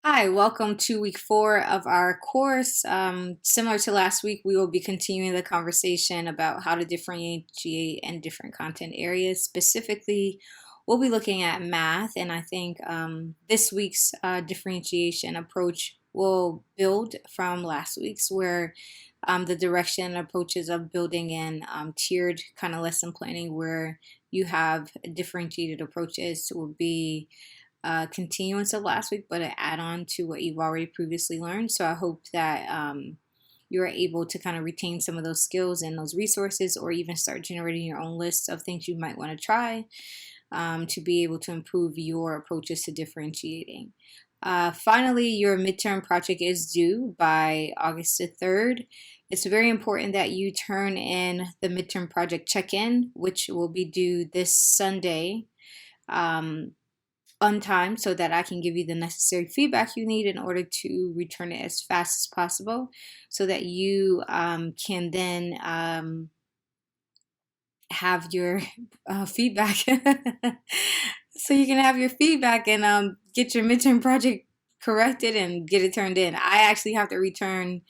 Hi, welcome to week 4 of our course. Similar to last week, we will be continuing the conversation about how to differentiate in different content areas. Specifically, we'll be looking at math, and I think this week's differentiation approach will build from last week's, where the direction and approaches of building in tiered kind of lesson planning, where you have differentiated approaches, will be continuance of last week, but an add-on to what you've already previously learned. So I hope that you're able to kind of retain some of those skills and those resources, or even start generating your own list of things you might want to try to be able to improve your approaches to differentiating. Finally, your midterm project is due by August the 3rd. It's very important that you turn in the midterm project check-in, which will be due this Sunday. On time, so that I can give you the necessary feedback you need in order to return it as fast as possible, so that you can then have your feedback. So you can have your feedback and get your midterm project corrected and get it turned in. I actually have to return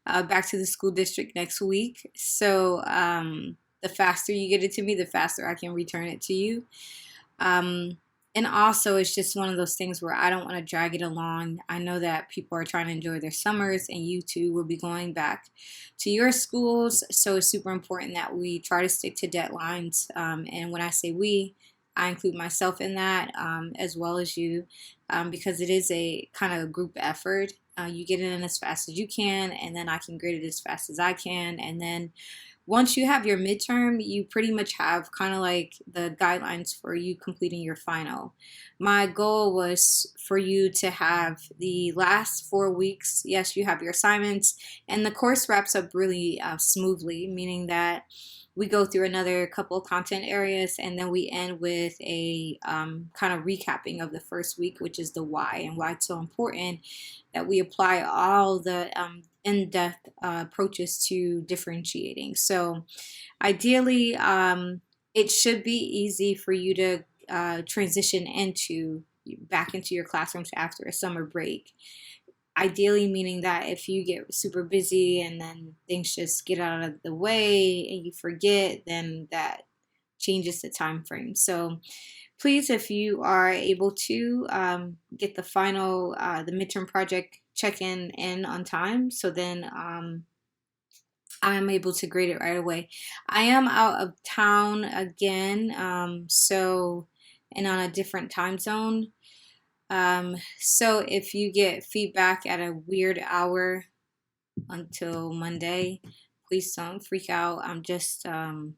back to the school district next week. So the faster you get it to me, the faster I can return it to you. And also, it's just one of those things where I don't want to drag it along. I know that people are trying to enjoy their summers, and you too will be going back to your schools. So it's super important that we try to stick to deadlines. And when I say we, I include myself in that, as well as you, because it is a kind of a group effort. You get it in as fast as you can, and then I can grade it as fast as I can. And then once you have your midterm, you pretty much have kind of like the guidelines for you completing your final. My goal was for you to have the last 4 weeks. Yes, you have your assignments, and the course wraps up really smoothly, meaning that we go through another couple of content areas, and then we end with a kind of recapping of the first week, which is the why, and why it's so important that we apply all the in-depth approaches to differentiating. So ideally, it should be easy for you to transition back into your classrooms after a summer break. Ideally, meaning that if you get super busy and then things just get out of the way and you forget, then that changes the time frame. So please, if you are able to get the midterm project check-in in on time, so then I'm able to grade it right away. I am out of town again, and on a different time zone. So if you get feedback at a weird hour until Monday, please don't freak out. I'm just in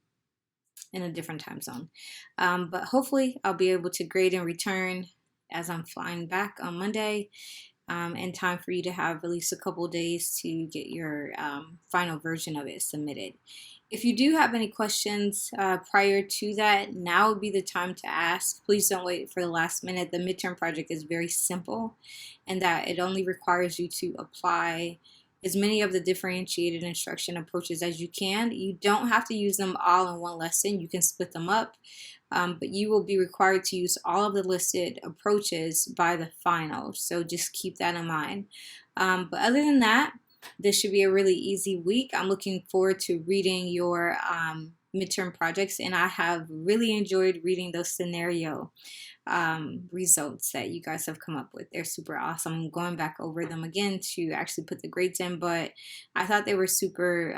a different time zone. But hopefully I'll be able to grade and return as I'm flying back on Monday, in time for you to have at least a couple days to get your final version of it submitted. If you do have any questions prior to that, now would be the time to ask. Please don't wait for the last minute. The midterm project is very simple, and that it only requires you to apply as many of the differentiated instruction approaches as you can. You don't have to use them all in one lesson. You can split them up, but you will be required to use all of the listed approaches by the final. So just keep that in mind. But other than that, this should be a really easy week. I'm looking forward to reading your midterm projects, and I have really enjoyed reading those scenario results that you guys have come up with. They're super awesome. I'm going back over them again to actually put the grades in, but I thought they were super,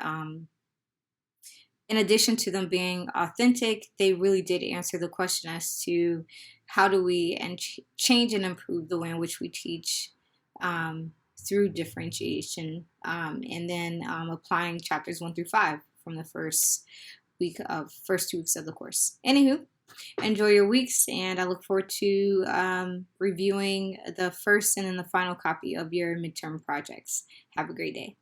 in addition to them being authentic, they really did answer the question as to how do we change and improve the way in which we teach through differentiation, and then applying chapters 1 through 5 from the first 2 weeks of the course. Anywho, enjoy your weeks, and I look forward to reviewing the first and then the final copy of your midterm projects. Have a great day.